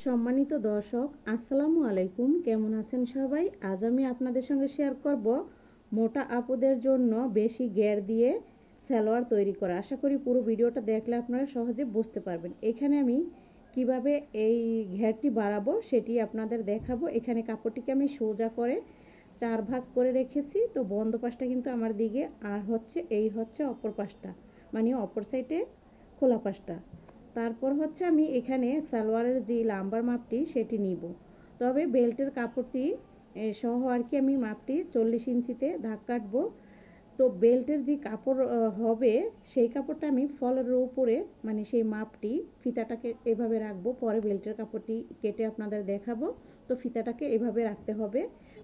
সম্মানিত দর্শক, আসসালামু আলাইকুম। কেমন আছেন সবাই? আজ আমি আপনাদের সঙ্গে শেয়ার করব মোটা আপুদের জন্য বেশি ঘের দিয়ে সালোয়ার তৈরি করা। আশা করি পুরো ভিডিওটা দেখলে আপনারা সহজে বুঝতে পারবেন। এখানে আমি কিভাবে এই ঘেরটি বাড়াবো সেটি আপনাদের দেখাবো। এখানে কাপড়টিকে আমি সোজা করে 4 ভাঁজ করে রেখেছি। তো বন্ধ পাশটা কিন্তু আমার দিকে, আর এই হচ্ছে অপর পাশটা, মানে অপর সাইডে খোলা পাশটা। তারপর আমি এখানে সালোয়ারের যে লাম্বার মাপটি সেটি নিব। তবে বেল্টের কাপড়টি সহ আমি মাপটি 40 ইঞ্চিতে দাগ কাটবো। তো বেল্টের যে কাপড় হবে সেই কাপড়টা আমি ফলের উপরে, মানে সেই মাপটি ফিতাটাকে এভাবে রাখবো। পরে বেল্টের কাপড়টি কেটে আপনাদের দেখাবো। তো ফিতাটাকে এভাবে রাখতে হবে।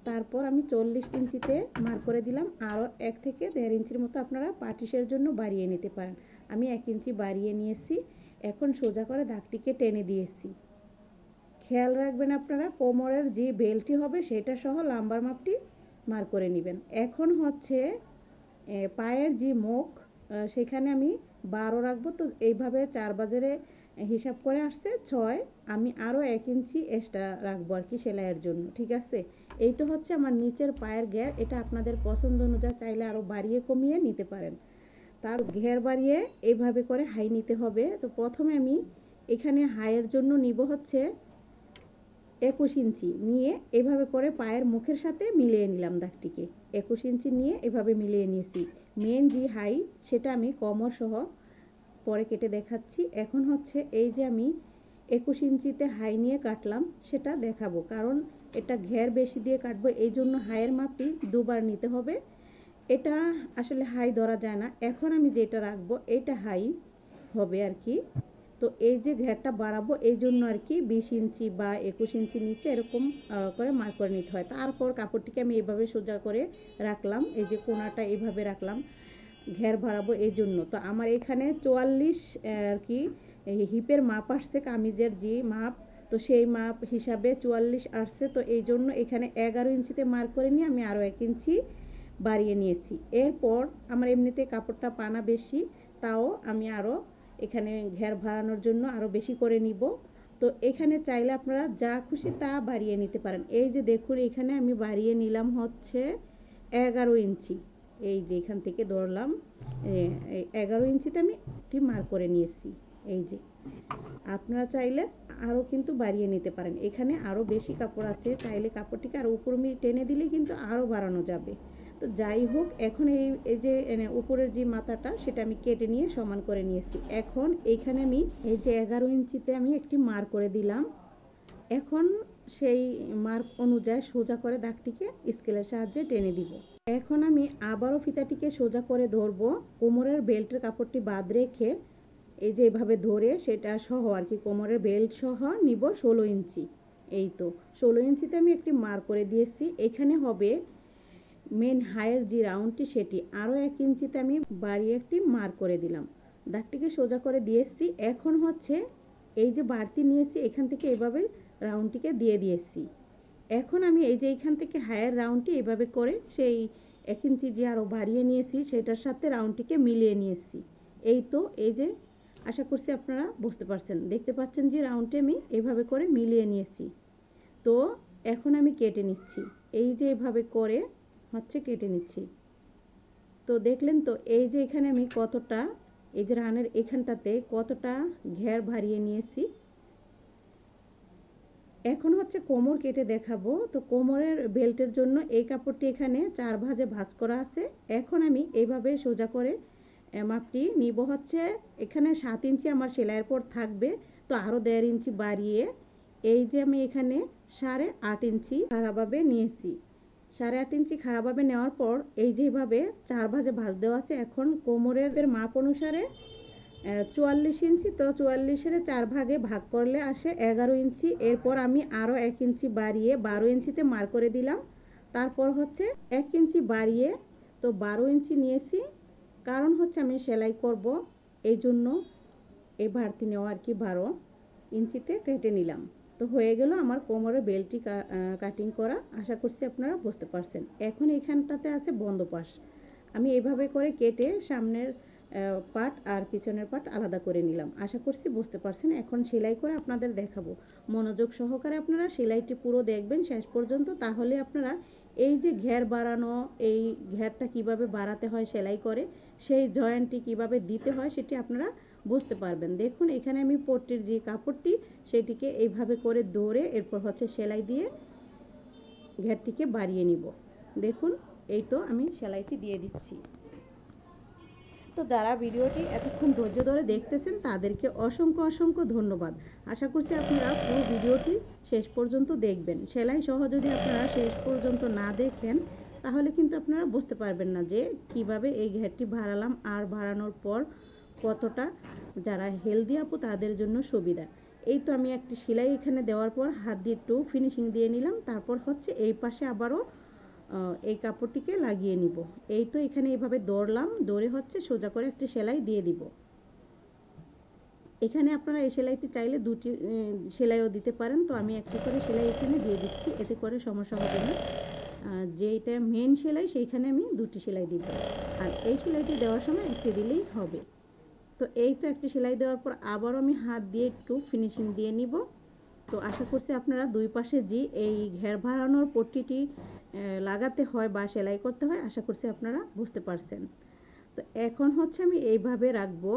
তারপর আমি 40 ইঞ্চিতে মার্ক করে দিলাম। আরও 1 থেকে 1.5 ইঞ্চির মতো আপনারা পাটিশের জন্য বাড়িয়ে নিতে পারেন। আমি 1 ইঞ্চি বাড়িয়ে নিয়েছি। এখন সোজা করে দাগটিকে টেনে দিয়েছি। খেয়াল রাখবেন আপনারা কোমরের যে বেল্টটি হবে সেটা সহ লাম্বার মাপটি মার্ক করে নেবেন। এখন পায়ের যে মুখ সেখানে আমি 12 রাখবো। তো এইভাবে 4 বাজারে হিসাব করে আসছে 6। আমি আরও 1 ইঞ্চি এক্সট্রা রাখবো সেলাইয়ের জন্য। ঠিক আছে, এই তো আমার নিচের পায়ের ঘের। এটা আপনাদের পছন্দ অনুযায়ী চাইলে আরও বাড়িয়ে কমিয়ে নিতে পারেন। তার ঘের বাড়িয়ে এইভাবে করে হাই নিতে হবে। তো প্রথমে আমি এখানে হাইয়ের জন্য নিব 21 ইঞ্চি নিয়ে এভাবে করে পায়ের মুখের সাথে মিলিয়ে নিলাম দাগটিকে। 21 ইঞ্চি নিয়ে এভাবে মিলিয়ে নিয়েছি। মেন যে হাই সেটা আমি কোমর সহ পরে কেটে দেখাচ্ছি। এখন এই যে আমি 21 ইঞ্চিতে হাই নিয়ে কাটলাম সেটা দেখাবো, কারণ এটা ঘের বেশি দিয়ে কাটবো, এই জন্য হাইয়ের মাপটি দুবার নিতে হবে। এটা আসলে হাই ধরা যায় না। এখন আমি যেটা রাখবো এটা হাই হবে তো এই যে ঘেরটা বাড়াবো এই জন্য 20 ইঞ্চি বা 21 ইঞ্চি নিচে এরকম করে মার্ক করে নিতে হয়। তারপর কাপড়টিকে আমি এভাবে সোজা করে রাখলাম, এই যে কোনাটা এভাবে রাখলাম ঘের বাড়াবো এই জন্য। তো আমার এখানে 44 হিপের মাপ আসছে, কামিজের যে মাপ, তো সেই মাপ হিসাবে 44 আসছে। তো এই জন্য এখানে 11 ইঞ্চিতে মার্ক করে নিয়ে আমি আরও 1 ইঞ্চি বাড়িয়ে নিয়েছি। এরপর আমার এমনিতে কাপড়টা পানা বেশি, তাও আমি আরও এখানে ঘের বাড়ানোর জন্য আরও বেশি করে নিব। তো এখানে চাইলে আপনারা যা খুশি তা বাড়িয়ে নিতে পারেন। এই যে দেখুন এখানে আমি বাড়িয়ে নিলাম 11 ইঞ্চি। এই যে এখান থেকে ধরলাম 11 ইঞ্চিতে আমি মার্ক করে নিয়েছি। এই যে আপনারা চাইলে আরও কিন্তু বাড়িয়ে নিতে পারেন। এখানে আরও বেশি কাপড় আছে, চাইলে কাপড়টিকে আরও উপর টেনে দিলে কিন্তু আরও বাড়ানো যাবে। তো যাই হোক, এখন এই যে উপরের যে মাথাটা সেটা আমি কেটে নিয়ে সমান করে নিয়েছি। এখন এইখানে আমি এই যে 11 ইঞ্চিতে আমি একটি মার্ক করে দিলাম। এখন সেই মার্ক অনুযায়ী সোজা করে দাগটিকে স্কেলের সাহায্যে টেনে দিব। এখন আমি আবারও ফিতাটিকে সোজা করে ধরবো। কোমরের বেল্টের কাপড়টি বাদ রেখে এই যে এভাবে ধরে সেটা সহ কোমরের বেল্ট সহ নিব 16 ইঞ্চি। এই তো 16 ইঞ্চিতে আমি একটি মার্ক করে দিয়েছি। এখানে হবে মেন হাইয়ের যে রাউন্ডটি সেটি আরও 1 ইঞ্চিতে আমি বাড়িয়ে একটি মার্ক করে দিলাম। দাগটিকে সোজা করে দিয়েছি। এখন এই যে বাড়তি নিয়েছি এখান থেকে এভাবে রাউন্ডটিকে দিয়ে দিয়েছি। এখন আমি এই যে এখান থেকে হাইয়ের রাউন্ডটি এভাবে করে সেই 1 ইঞ্চি যে আরও বাড়িয়ে নিয়েছি সেটার সাথে রাউন্ডটিকে মিলিয়ে নিয়েছি। এই তো এই যে আশা করছি আপনারা বুঝতে পারছেন, দেখতে পাচ্ছেন যে রাউন্ডটি আমি এভাবে করে মিলিয়ে নিয়েছি। তো এখন আমি কেটে নিচ্ছি। এই যে এভাবে করে কেটে নিচ্ছি। তো দেখলেন তো এই যে এখানে আমি কতটা, এই যে রানের এখানটাতে কতটা ঘের বাড়িয়ে নিয়েছি। এখন কোমর কেটে দেখাবো। তো কোমরের বেল্টের জন্য এই কাপড়টি এখানে 4 ভাঁজে ভাঁজ করা আছে। এখন আমি এইভাবে সোজা করে মাপটি নিব। এখানে 7 ইঞ্চি আমার সেলাইয়ের পর থাকবে। তো আরও 1.5 ইঞ্চি বাড়িয়ে এই যে আমি এখানে 8.5 ইঞ্চি খাড়াভাবে নিয়েছি। 8.5 ইঞ্চি খাড়াভাবে নেওয়ার পর এই যেভাবে 4 ভাঁজে ভাঁজ দেওয়া আছে। এখন কোমরের মাপ অনুসারে 44 ইঞ্চি, তো 44-এর 4 ভাগে ভাগ করলে আসে 11 ইঞ্চি। এরপর আমি আরও 1 ইঞ্চি বাড়িয়ে 12 ইঞ্চিতে মার্ক করে দিলাম। তারপর 1 ইঞ্চি বাড়িয়ে তো 12 ইঞ্চি নিয়েছি, কারণ আমি সেলাই করব এই জন্য এই বাড়তি নেওয়া 12 ইঞ্চিতে কেটে নিলাম। তো হয়ে গেল আমার কোমরের বেল্টটি কাটিং করা। আশা করছি আপনারা বুঝতে পারছেন। এখন এখানটাতে আছে বন্ধ পাশ। আমি এইভাবে করে কেটে সামনের পাট আর পিছনের পাট আলাদা করে নিলাম। আশা করছি বুঝতে পারছেন। এখন সেলাই করে আপনাদের দেখাবো। মনোযোগ সহকারে আপনারা সেলাইটি পুরো দেখবেন শেষ পর্যন্ত, তাহলে আপনারা এই যে ঘের বাড়ানো, এই ঘেরটা কিভাবে বাড়াতে হয় সেলাই করে, সেই জয়েন্টটি কিভাবে দিতে হয় সেটি আপনারা বুঝতে পারবেন। দেখুন এখানে আমি পট্টির যে কাপড়টি সেটিকে এইভাবে করে ধরে এরপর হচ্ছে সেলাই দিয়ে ঘেরটিকে বাড়িয়ে নিব। দেখুন এই তো আমি সেলাইটি দিয়ে দিচ্ছি। তো যারা ভিডিওটি এতক্ষণ ধৈর্য ধরে দেখতেছেন তাদেরকে অসংখ্য অসংখ্য ধন্যবাদ। আশা করছি আপনারা পুরো ভিডিওটি শেষ পর্যন্ত দেখবেন। সেলাই সহ যদি আপনারা শেষ পর্যন্ত না দেখেন তাহলে কিন্তু আপনারা বুঝতে পারবেন না যে কিভাবে এই ঘেরটি বাড়ালাম আর বাড়ানোর পর কতটা যারা হেলদি আপু তাদের জন্য সুবিধা। এই তো আমি একটি সেলাই এখানে দেওয়ার পর হাত দিয়ে একটু ফিনিশিং দিয়ে নিলাম। তারপর হচ্ছে এই পাশে আবারও এই কাপড়টিকে লাগিয়ে নিব। এই তো এখানে এইভাবে দৌড়লাম, দৌড়ে হচ্ছে সোজা করে একটি সেলাই দিয়ে দিব। এখানে আপনারা এই সেলাইটি চাইলে দুটি সেলাইও দিতে পারেন। তো আমি একটি করে সেলাই এখানে দিয়ে দিচ্ছি, এতে করে সমস্যা হবে না। যেটা মেন সেলাই সেইখানে আমি দুটি সেলাই দিব, আর এই সেলাইটি দেওয়ার সময় একটি দিলেই হবে। তো এই তো একটি সেলাই দেওয়ার পর আবারও আমি হাত দিয়ে একটু ফিনিশিং দিয়ে নিব। তো আশা করছি আপনারা দুই পাশে যে এই ঘের বাড়ানোর পট্টিটি লাগাতে হয় বা সেলাই করতে হয়, আশা করছি আপনারা বুঝতে পারছেন। তো এখন হচ্ছে আমি এইভাবে রাখবো।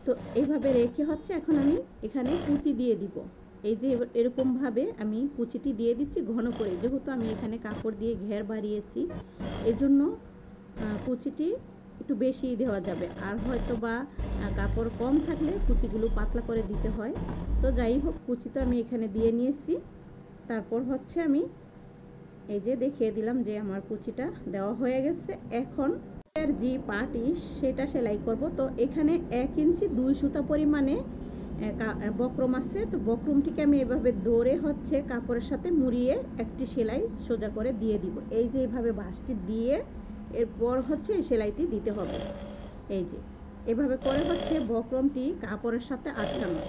তো এইভাবে রেখে হচ্ছে এখন আমি এখানে কুচি দিয়ে দিব। এই যে এরকমভাবে আমি কুচিটি দিয়ে দিচ্ছি ঘন করে, যেহেতু আমি এখানে কাপড় দিয়ে ঘের বাড়িয়েছি এজন্য কুচিটি একটু বেশি দেওয়া যাবে। আর হয়তো বা কাপড় কম থাকলে কুচিগুলো পাতলা করে দিতে হয়। তো যাই হোক, কুচি তো আমি এখানে দিয়ে নিয়েছি। তারপর হচ্ছে আমি এই যে দেখিয়ে দিলাম যে আমার কুচিটা দেওয়া হয়ে গেছে। এখন এর যে পাটি সেটা সেলাই করব। তো এখানে 1 ইঞ্চি 2 সুতা পরিমাণে বক্রম আছে। তো বক্রমটিকে আমি এভাবে ধরে হচ্ছে কাপড়ের সাথে মুড়িয়ে একটি সেলাই সোজা করে দিয়ে দিব। এই যে এইভাবে ভাঁজটি দিয়ে এরপর হচ্ছে এই সেলাইটি দিতে হবে। এই যে এভাবে করে হচ্ছে বক্রমটি কাপড়ের সাথে আটকানো।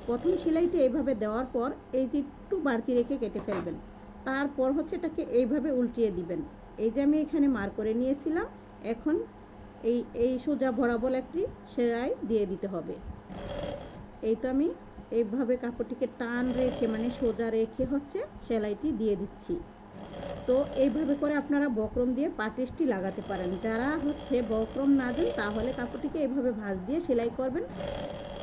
প্রথম সেলাইটি এইভাবে দেওয়ার পর এই যে একটু বাড়তি রেখে কেটে ফেলবেন। তারপর হচ্ছে এটাকে এইভাবে উল্টিয়ে দিবেন। এই যে আমি এখানে মার করে নিয়েছিলাম, এখন এই সোজা বরাবর একটি সেলাই দিয়ে দিতে হবে। এই তো আমি এইভাবে কাপড়টিকে টান রেখে মানে সোজা রেখে হচ্ছে সেলাইটি দিয়ে দিচ্ছি। তো এইভাবে করে আপনারা বক্রম দিয়ে পাটিসটি লাগাতে পারেন। যারা হচ্ছে বক্রম না দেন তাহলে কাপড়টিকে এইভাবে ভাঁজ দিয়ে সেলাই করবেন।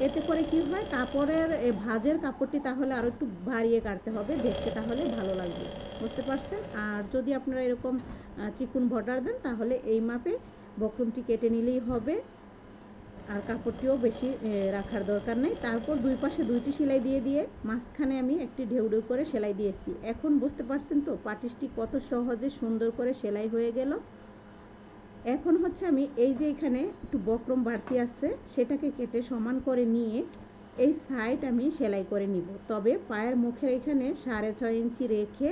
এতে করে কি হয়, কাপড়ের ভাঁজের কাপড়টি তাহলে আরও একটু বাড়িয়ে কাটতে হবে, দেখতে তাহলে ভালো লাগবে। বুঝতে পারছেন? আর যদি আপনারা এরকম চিকুন বর্ডার দেন তাহলে এই মাপে বক্রমটি কেটে নিলেই হবে, আর কাপড়টিও বেশি রাখার দরকার নেই। তারপর দুই পাশে দুইটি সেলাই দিয়ে দিয়ে মাঝখানে আমি একটি ঢেউ ঢেউ করে সেলাই দিয়েছি। এখন বুঝতে পারছেন তো পাটিসটি কত সহজে সুন্দর করে সেলাই হয়ে গেল। এখন হচ্ছে আমি এই যে এখানে একটু বক্রম বাড়তি আছে সেটাকে কেটে সমান করে নিয়ে এই সাইড আমি সেলাই করে নিব। তবে পায়ের মুখের এখানে 6.5 ইঞ্চি রেখে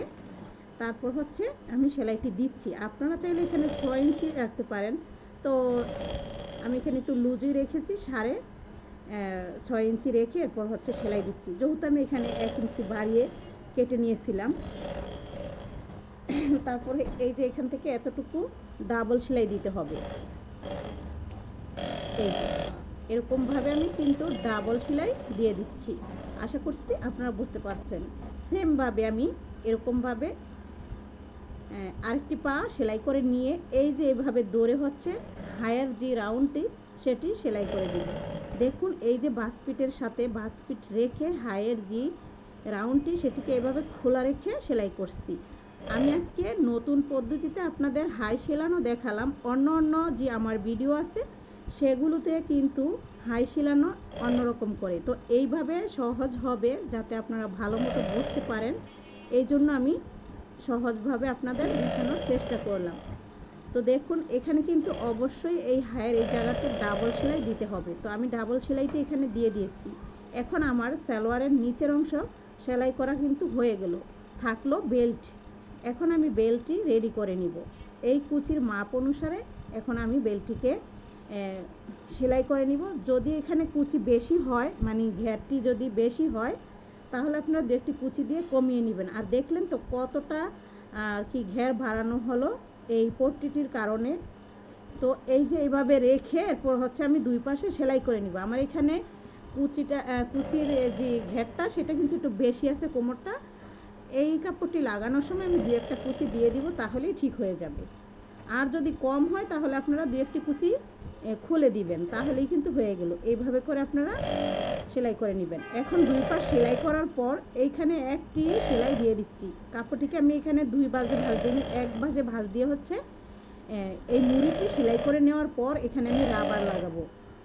তারপর হচ্ছে আমি সেলাইটি দিচ্ছি। আপনারা চাইলে এখানে 6 ইঞ্চি রাখতে পারেন। তো আমি এখানে একটু লুজই রেখেছি, 6.5 ইঞ্চি রেখে এরপর হচ্ছে সেলাই দিচ্ছি। যেহেতু আমি এখানে 1 ইঞ্চি বাড়িয়ে কেটে নিয়েছিলাম, তারপরে এই যে এখান থেকে এতটুকু ডাবল সেলাই দিতে হবে। এই যে এরকমভাবে আমি কিন্তু ডাবল সেলাই দিয়ে দিচ্ছি। আশা করছি আপনারা বুঝতে পারছেন। সেমভাবে আমি এরকমভাবে আরেকটি পা সেলাই করে নিয়ে এই যে এভাবে দৌড়ে হচ্ছে হায়ার যে রাউন্ডটি সেটি সেলাই করে দিব। দেখুন এই যে বাসপিটের সাথে বাসপিট রেখে হায়ার যে রাউন্ডটি সেটিকে এভাবে খোলা রেখে সেলাই করছি। আমি আজকে নতুন পদ্ধতিতে আপনাদের হাই সেলানো দেখালাম। অন্য যে আমার ভিডিও আছে সেগুলোতে কিন্তু হাই সেলানো অন্যরকম করে। তো এইভাবে সহজ হবে যাতে আপনারা ভালো মতো বুঝতে পারেন, এই জন্য আমি সহজভাবে আপনাদের দেখানোর চেষ্টা করলাম। তো দেখুন এখানে কিন্তু অবশ্যই এই হায়ের এই জায়গাতে ডাবল সেলাই দিতে হবে। তো আমি ডাবল সেলাইটি এখানে দিয়ে দিয়েছি। এখন আমার সালোয়ারের নিচের অংশ সেলাই করা কিন্তু হয়ে গেল, থাকলো বেল্ট। এখন আমি বেল্টটি রেডি করে নিব। এই কুচির মাপ অনুসারে এখন আমি বেল্টটিকে সেলাই করে নিব। যদি এখানে কুচি বেশি হয় মানে ঘেরটি যদি বেশি হয় তাহলে আপনারা একটি কুচি দিয়ে কমিয়ে নেবেন। আর দেখলেন তো কতটা আর কি ঘের বাড়ানো হলো এই পট্টিটির কারণে। তো এই যে এইভাবে রেখে এরপর হচ্ছে আমি দুই পাশে সেলাই করে নিব। আমার এখানে কুচির যে ঘেরটা সেটা কিন্তু একটু বেশি আছে কোমরটা। এই কাপড়টি লাগানোর সময় আমি 2-1টা কুচি দিয়ে দিব, তাহলেই ঠিক হয়ে যাবে। আর যদি কম হয় তাহলে আপনারা 2-1টি কুচি খুলে দিবেন, তাহলেই কিন্তু হয়ে গেল। এইভাবে করে আপনারা সেলাই করে নেবেন। এখন দুই পাশ সেলাই করার পর এইখানে একটি সেলাই দিয়ে দিচ্ছি। কাপড়টিকে আমি এখানে 2 বাজে ভাঁজ দিই, 1 বাজে ভাঁজ দিয়ে হচ্ছে এই মুড়িটি সেলাই করে নেওয়ার পর এখানে আমি রাবার লাগাবো।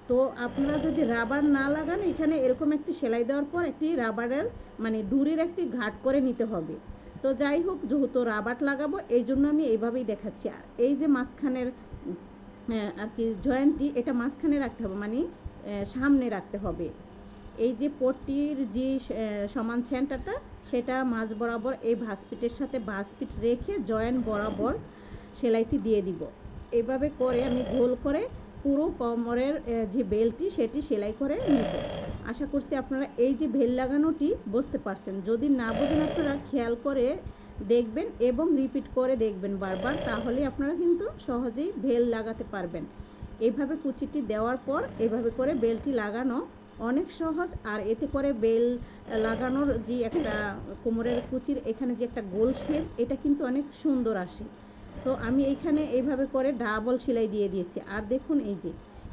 তো আপনারা যদি রাবার না লাগান, এখানে এরকম একটি সেলাই দেওয়ার পর একটি রাবারের মানে ডুরির একটি ঘাট করে নিতে হবে। তো যাই হোক, যেহেতু রাবার লাগাবো এই জন্য আমি এইভাবেই দেখাচ্ছি। আর এই যে মাঝখানের আর কি জয়েন্টটি, এটা মাঝখানে রাখতে হবে, মানে সামনে রাখতে হবে। এই যে পট্টির যে সমান সেন্টারটা সেটা মাঝ বরাবর এই ভাঁজপিটের সাথে ভাঁজপিট রেখে জয়েন্ট বরাবর সেলাইটি দিয়ে দিব। এভাবে করে আমি গোল করে পুরো কোমরের যে বেল্টটি সেটি সেলাই করে নিব। আশা করছি আপনারা এই যে বেল লাগানোটি বুঝতে পারছেন। যদি না বোঝেন আপনারা খেয়াল করে দেখবেন এবং রিপিট করে দেখবেন বারবার, তাহলে আপনারা কিন্তু সহজেই বেল লাগাতে পারবেন। এইভাবে কুচিটি দেওয়ার পর এভাবে করে বেলটি লাগানো অনেক সহজ। আর এতে করে বেল লাগানোর যে একটা কোমরের কুচির এখানে যে একটা গোল শেপ, এটা কিন্তু অনেক সুন্দর আসে। তো আমি এইখানে এইভাবে করে ডাবল সেলাই দিয়ে দিয়েছি। আর দেখুন এই যে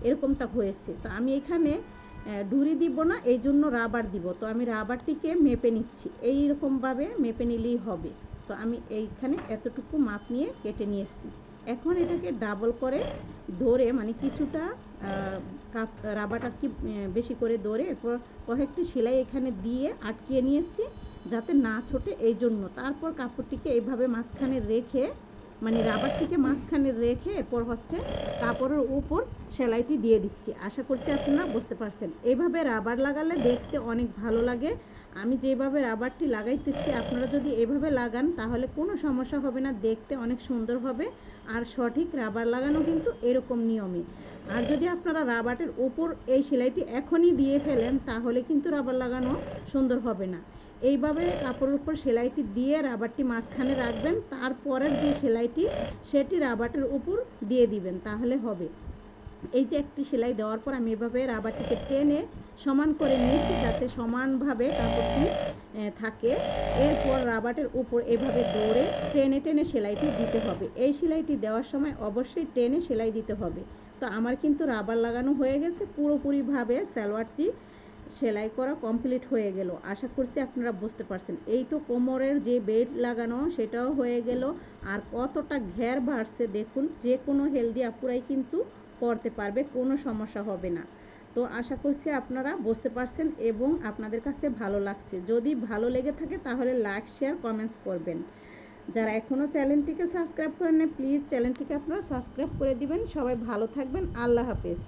এরকমটা হয়েছে। তো আমি এখানে ডুরি দিব না, এই জন্য রাবার দিব। তো আমি রাবারটিকে মেপে নিচ্ছি, এইরকমভাবে মেপে নিলেই হবে। তো আমি এইখানে এতটুকু মাপ নিয়ে কেটে নিয়ে এসেছি। এখন এটাকে ডাবল করে ধরে, মানে কিছুটা রাবারটা কি বেশি করে ধরে এরপর কয়েকটি সেলাই এখানে দিয়ে আটকিয়ে নিয়েছি যাতে না ছোটে, এই জন্য। তারপর কাপড়টিকে এইভাবে মাঝখানে রেখে, মানে রাবারটিকে মাঝখানে রেখে এরপর হচ্ছে কাপড়ের উপর সেলাইটি দিয়ে দিচ্ছি। আশা করছি আপনারা বুঝতে পারছেন। এইভাবে রাবার লাগালে দেখতে অনেক ভালো লাগে। আমি যেভাবে রাবারটি লাগাইতেছি আপনারা যদি এভাবে লাগান তাহলে কোনো সমস্যা হবে না, দেখতে অনেক সুন্দর হবে। আর সঠিক রাবার লাগানো কিন্তু এরকম নিয়মই। আর যদি আপনারা রাবারের উপর এই সেলাইটি এখনই দিয়ে ফেলেন তাহলে কিন্তু রাবার লাগানো সুন্দর হবে না। এইভাবে কাপড়ের উপর সেলাইটি দিয়ে রাবারটি মাঝখানে রাখবেন, তারপরের যে সেলাইটি সেটি রাবারের উপর দিয়ে দিবেন, তাহলে হবে। এই যে একটি সেলাই দেওয়ার পর আমি এভাবে রাবারটিকে টেনে সমান করে নিয়েছি যাতে সমানভাবে কাপড়টি থাকে। এরপর রাবারের উপর এভাবে দৌড়ে টেনে টেনে সেলাইটি দিতে হবে। এই সেলাইটি দেওয়ার সময় অবশ্যই টেনে সেলাই দিতে হবে। তো আমার কিন্তু রাবার লাগানো হয়ে গেছে, পুরোপুরিভাবে সালোয়ারটি সেলাই করা কমপ্লিট হয়ে গেল। আশা করছি আপনারা বুঝতে পারছেন। এই তো কোমরের যে বেল্ট লাগানো সেটাও হয়ে গেল। আর কতটা ঘের বাড়ছে দেখুন, যে কোনো হেলদি আপুরাই কিন্তু পরতে পারবে, কোনো সমস্যা হবে না। তো আশা করছি আপনারা বুঝতে পারছেন এবং আপনাদের কাছে ভালো লাগছে। যদি ভালো লেগে থাকে তাহলে লাইক, শেয়ার, কমেন্টস করবেন। যারা এখনও চ্যানেলটিকে সাবস্ক্রাইব করেন না, প্লিজ চ্যানেলটিকে আপনারা সাবস্ক্রাইব করে দিবেন। সবাই ভালো থাকবেন। আল্লাহ হাফেজ।